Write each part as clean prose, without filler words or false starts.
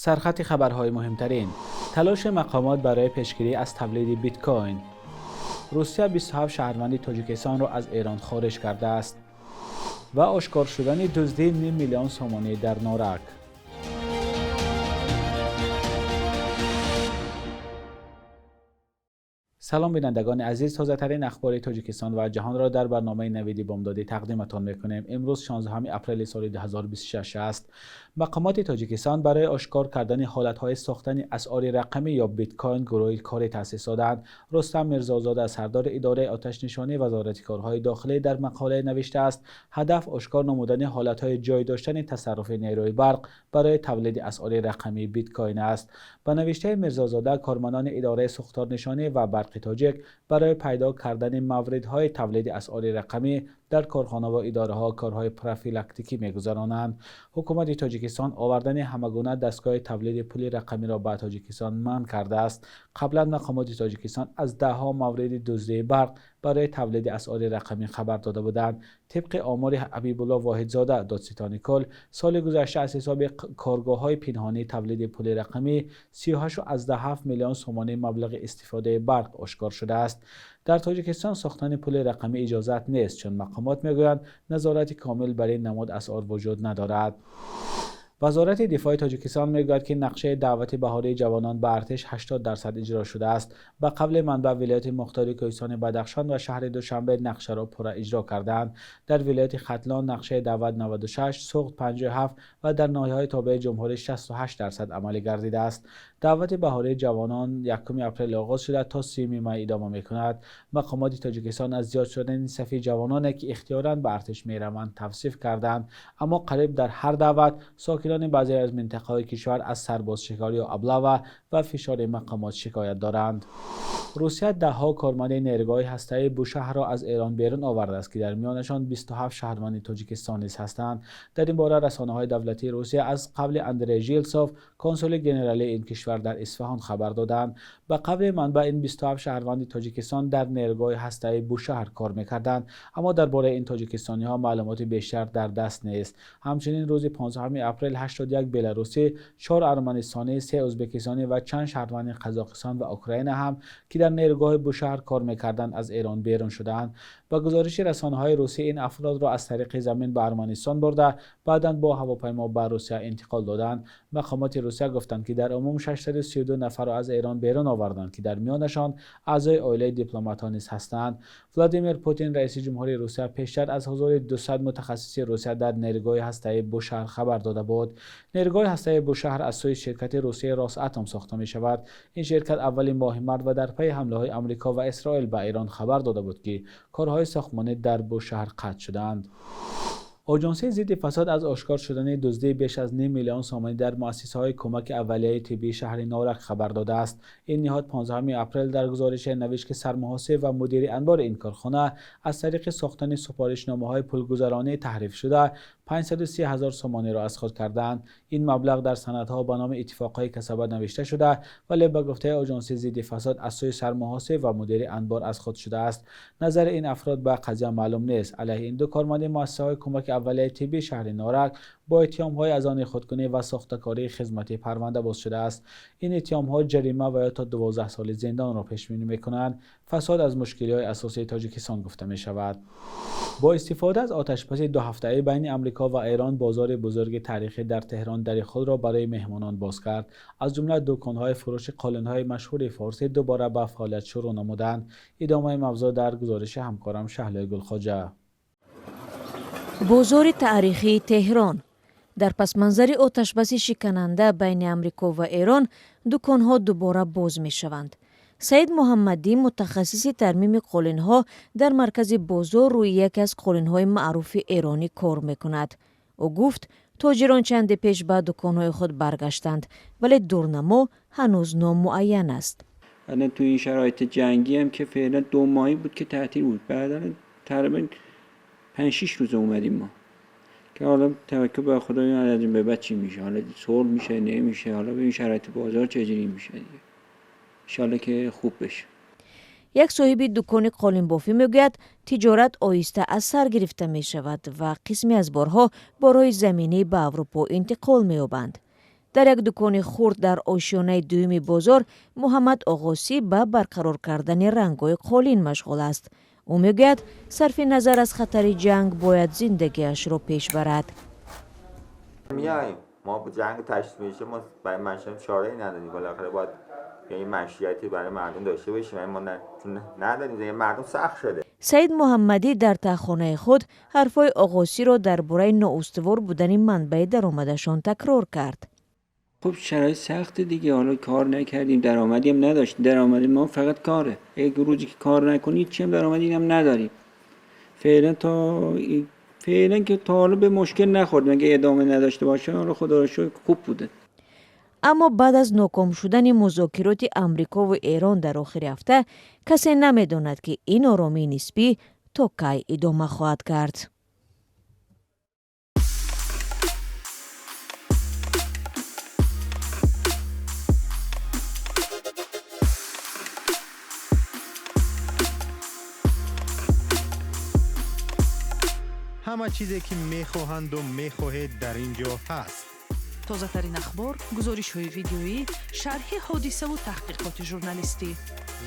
سرخط خبرهای مهمترین: تلاش مقامات برای پیشگیری از تولید بیت کوین. روسیه 27 شهروند تاجیکستان را از ایران خارج کرده است و آشکار شدن دزدی نیم میلیون سومانی در نارک. سلام بینندگان عزیز، تازه‌ترین اخبار تاجیکستان و جهان را در برنامه نویدی بامدادی تقدیمتان می‌کنیم. امروز 16 اپریل سال 2026 است. مقامات تاجیکستان برای آشکار کردن حالت‌های ساختن اسعار رقمی یا بیت کوین گروهی کاری تأسیس دادند. رستم میرزازاده، سردار اداره آتش‌نشانی وزارت کارهای داخلی، در مقاله نوشته است هدف آشکار نمودن حالت‌های جای داشتن تصرف نیروی برق برای تولید اسعار رقمی بیت کوین است. با نوشته میرزازاده، کارمندان اداره ساختارنشانی و برق تاجیک برای پیدا کردن موردهای تولید اسعار رقمی در کارخانه و اداره‌ها کارهای پروفیلاکتیکی می‌گذرانند. حکومت تاجیکستان آوردن همگونه دستگاه تولید پول رقمی را به تاجیکستان منع کرده است. قبلا مقامات تاجیکستان از ده‌ها مورد دزدی برق برای تولید اسعار رقمی خبر داده بودند. طبق آمار حبیب الله واحدزاده دادستان کل، سال گذشته از حساب کارگاه‌های پنهانی تولید پول رقمی 38.7 میلیون سومانی مبلغ استفاده برق آشکار شده است. در تاجیکستان ساختن پول رقمی اجازت نیست، چون مقامات میگویند نظارت کامل بر این نماد اسعار وجود ندارد. وزارت دفاع تاجیکستان میگوید که نقشه دعوت بهاری جوانان به ارتش 80% اجرا شده است. به قبل منبع ولایت مختار کوهستان بدخشان و شهر دوشنبه نقشه را پر اجرا کردند. در ولایت ختلان نقشه دعوت 96، سوخت 57 و در ناحیه‌های تابع جمهوری 68% عملی گردیده است. دعوت بهاری جوانان 1 اپریل آغاز شده تا 30 می ادامه می‌کند. مقامات تاجیکستان از زیاد شدن صفی جوانانی که اختیاراً به ارتش می‌روند توصیف کردند، اما قریب در هر دعوت ساکنان بعضی از منطقه‌های کشور از سربازشکاری و ابله و فشار مقامات شکایت دارند. روسیه ده‌ها کارمند نیروگاه هسته‌ای بوشهر را از ایران بیرون آورده است که در میانشان 27 شهروند تاجیکستان نیز هستند. در این باره رسانه‌های دولتی روسیه از قبل اندری ژیلسوف، کنسول ژنرال این کشور در اصفهان خبر دادند. به قبل منبع این 27 شهروند تاجیکستان در نیروگاه هسته‌ای بوشهر کار می‌کردند، اما درباره این تاجیکستانی‌ها معلومات بیشتر در دست نیست. همچنین روز 15 اپریل 81 بلاروسی، 4 ارمنستانی، 3 ازبکستانی و چند شهروند قزاقستان و اوکراین هم که در نیروگاه بوشهر کار می‌کردند از ایران بیرون شدند. با گزارش رسانه‌های روسی، این افراد را از طریق زمین به ارمنستان برده بعداً با هواپیما به روسیه انتقال دادند. مقامات روسیه گفتند که در عموم 632 نفر را از ایران بیرون آوردند که در میانشان اعضای عائله دیپلمات‌ها نیز هستند. ولادیمیر پوتین رئیس جمهوری روسیه پیشتر از حضور 200 متخصص روسیه در نیروگاه هسته‌ای بوشهر خبر داده بود. نیروگاه هسته‌ای بوشهر از سوی شرکت روسیه راساتم ساخته می شود. این شرکت اولین ماه مارس و در پی حمله‌های آمریکا و اسرائیل به ایران خبر داده بود که کارهای ساختمانی در بوشهر قطع شدند. آژانس ضد فساد از آشکار شدن دزدی بیش از نیم میلیون سومانی در مؤسسه‌های کمک اولیه طبی شهر نارک خبر داده است. این نهاد 15 اپریل در گزارش نوشت که سرمحاسب و مدیر انبار این کارخانه از طریق ساختن سفارشنامه‌های پولگزارانی تحریف شده 530,000 سومانی را از خود کردند. این مبلغ در سندها به نام اتفاقهای کسبت نوشته شده، ولی به گفته آژانس ضد فساد از سوی سرمحاسب و مدیر انبار از خود شده است. نظر این افراد به قضیه معلوم نیست. علیه این دو کارمند مؤسسه‌های کمک اولیه طبی شهر نارک با اتهام‌های از آن خودکنی و ساخته‌کاری خدمتی پرونده باز شده است. این اتهام‌ها جریمه و یا تا 12 سال زندان را پیش بینی می‌کنند. فساد از مشکل‌های اساسی تاجیکستان گفته می‌شود. با استفاده از آتش‌بسی 2 هفته‌ای بین آمریکا و ایران، بازار بزرگ تاریخی در تهران در خود را برای مهمانان باز کرد. از جمله دکان‌های فروش قالین‌های مشهور فارسی دوباره به فعالیت شروع نمودند. ادامه موضوع در گزارش همکارم شهلا گلخواجه. بازار تاریخی تهران در پس منظر آتش‌بسی شکننده بین آمریکا و ایران، دکان‌ها دوباره باز می‌شوند. سید محمدی، متخصص ترمیم قالین‌ها، در مرکز بازار روی یک از قالین‌های معروف ایرانی کار می‌کند. او گفت تاجران چند پیش به دکان‌های خود برگشتند، ولی دورنما هنوز نامعین است. الان توی این شرایط جنگی هم که فعلا 2 ماهی بود که تعطیل بود، بعدا تقریبا 5-6 روز اومدیم ما که حالا توکل به خدا از این به بعد چی میشه، حالا صلح میشه نمیشه، حالا به این شرایط بازار چجوری میشه دیگه، ان شاءالله که خوب بشه. یک صاحب دکان قالین بافی میگوید تجارت آهسته از سر گرفته می شود و قسمی از بارها بارهای زمینی به اروپا انتقال می یابند. در یک دکان خرد در آشیانه دوم بازار محمد آغاسی به برقرار کردن رنگ‌های قالین مشغول است. او میگوید صرف نظر از خطر جنگ باید زندگیش را پیش برد. میایم ما با جنگ تشدید میشه، ما برای مشروع چاره‌ای نداریم، بالاخره باید یه مشروعیتی برای مردم داشته باشیم، ما نداریم، مردم سخت شده. سید محمدی در تخانه خود حرفای آغاسی را درباره نااستوار بودن منبع درآمدشان تکرار کرد. خب شرایط سخت دیگه، حالا کار نکردیم، درآمدی هم نداشتیم، درآمد ما فقط کاره. یک روزی که کار نکنید چی هم درآمدی هم نداریم. فعلا که تا حالا به مشکل نخوردیم، اگه ادامه نداشته باشه حالا خدا را شکر خوب بوده. اما بعد از ناکام شدن مذاکرات امریکا و ایران در آخر هفته کسی نمی‌داند که این آرامی نسبی تا کی ادامه خواهد کرد. همه چیزی که میخواهند و میخواهید در اینجا هست. تازه ترین اخبار، گزارش های ویدیویی، شرح حادثه و تحقیقات ژورنالیستی.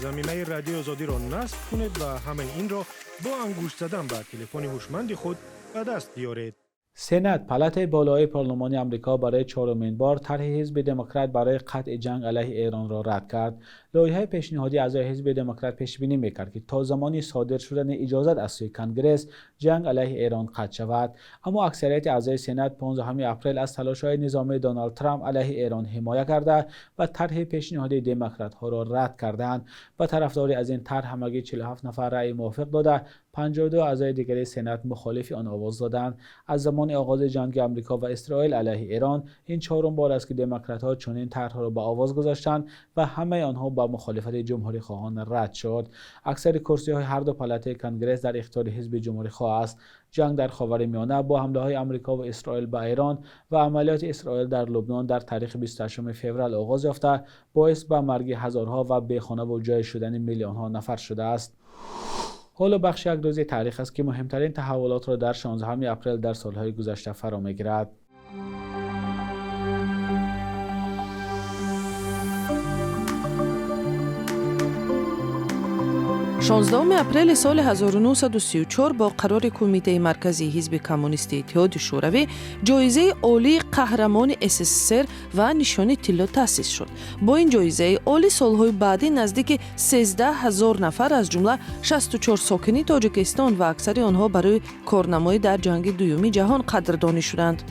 زمینه رادیو آزادی را نصب کنید و همه این را با انگشت زدن به تلفن هوشمند خود به دست بیارید. سنات پالات بالای پارلمان آمریکا برای چهارمین بار طرح حزب دموکرات برای قطع جنگ علیه ایران را رد کرد. لایحه پیشنهادی اعضای حزب دموکرات پیش بینی می‌کرد که تا زمانی صادر شدن اجازت از سوی کنگره جنگ علیه ایران قطع شود، اما اکثریت اعضای سنات 15 اپریل از تلاش‌های نظامی دونالد ترامپ علیه ایران حمایت کرده و طرح پیشنهادی دموکرات‌ها را رد کردند. و طرفداری از این طرح همگی 47 نفر رأی موافق داده، 52 اعضای دیگر سنات مخالف آن آواز دادند. از زمان آغاز جنگ آمریکا و اسرائیل علیه ایران این چهارم بار است که دموکرات‌ها چنین طرح را به آواز گذاشتند و همه آنها با مخالفت جمهوری خواهان رد شد. اکثر کرسی‌های هر دو پالات کنگره در اختیار حزب جمهوری خواه است. جنگ در خاورمیانه با حمله‌های آمریکا و اسرائیل به ایران و عملیات اسرائیل در لبنان در تاریخ 28 فوریه آغاز یافته باعث به مرگ هزارها و بیخانه و جای شدن میلیون‌ها نفر شده است. حالا بخش یک روزی تاریخ است که مهمترین تحولات را در 16 اپریل در سالهای گذشته فرا می‌گیرد. 16 اپریل سال 1934 با قرار کمیته مرکزی حزب کمونیست اتحاد شوروی جایزه عالی قهرمان SSSR و نشان طلا تأسیس شد. با این جایزه عالی سالهای بعدی نزدیک 13,000 نفر از جمله 64 ساکنی تاجیکستان و اکثر آنها برای کارنمایی در جنگ دوم جهان قدردانی شدند.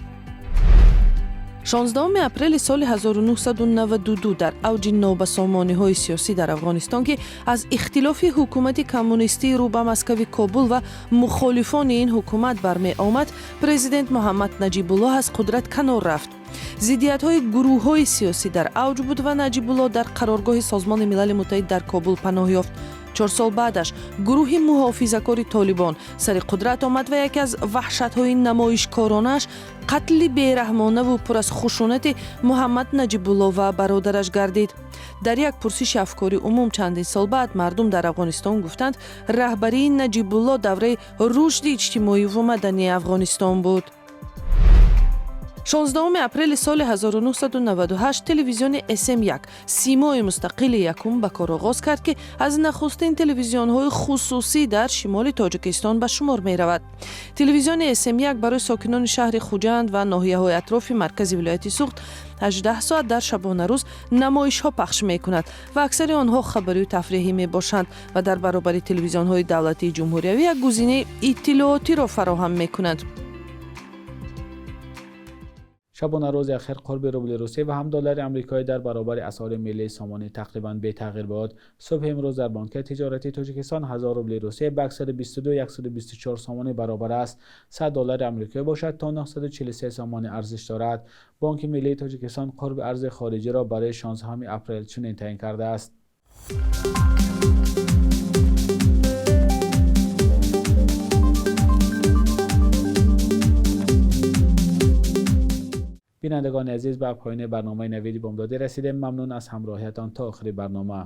16 اپریل سال 1992 در اوج نابسامانی‌های سیاسی در افغانستان که از اختلاف حکومت کمونیستی رو به مسکو کابل و مخالفان این حکومت برمی آمد، پرزیدنت محمد نجیب الله از قدرت کنار رفت. ضدیت‌های گروه‌های سیاسی در اوج بود و نجیب الله در قرارگاه سازمان ملل متحد در کابل پناه یافت. 4 سال بعدش گروه محافظه‌کار طالبان سر قدرت آمد و یکی از وحشت‌های نمایشکارانش قتل بیرحمانه و پر از خشونت محمد نجیب الله و برادرش گردید. در یک پرسش افکاری عموم چندین سال بعد مردم در افغانستان گفتند رهبری نجیب الله دوره رشد اجتماعی و مدنی افغانستان بود. 16 اپریل سال 1998 تلویزیون SM1 سیمای مستقل یکم به کار آغاز کرد که از نخستین تلویزیون‌های خصوصی در شمال تاجیکستان به شمار می رود. تلویزیون SM1 برای ساکنان شهر خوجند و ناحیه‌های اطراف مرکز ولایت سوخت 18 ساعت در شبانه روز نمایش‌ها پخش می‌کند و اکثر آنها خبری و تفریحی می‌باشند و در برابر تلویزیون‌های دولتی جمهوری یک گزینه اطلاعاتی را فراهم می‌کند. شبانه روز اخیر قرب روبل روسیه و هم دلار آمریکایی در برابر اسعار ملی سامانه تقریباً بی تغییر بود. صبح امروز در بانک تجارتی تاجیکستان 1000 روبل روسیه به 122,124 سامانه برابر است. 100 دلار آمریکایی باشد تا 943 سامانه ارزش دارد. بانک ملی تاجیکستان قرب ارز خارجی را برای 16 اپریل چنین تعیین کرده است. بینندگان عزیز، به پایان برنامه نویدی بامدادی رسیدیم. ممنون از همراهیتان تا آخر برنامه.